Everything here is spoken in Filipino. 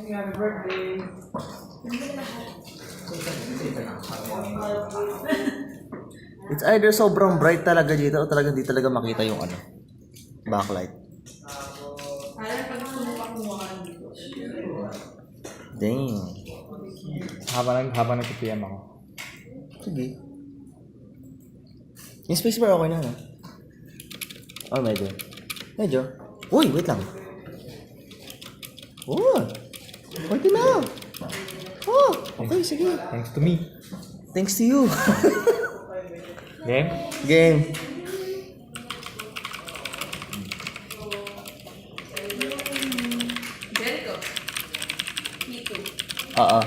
Happy birthday. It's either sobrang bright talaga dito o talagang di talaga makita yung ano, backlight. Dang. Habang nag-PM ako. Sige. Yung spacebar okay na, no? Oh, medyo. Medyo. Uy, wait lang. Oh, okay na. Oh, okay, sige. Thanks to me. Thanks to you. Game? Game. Jericho. P2. Oo.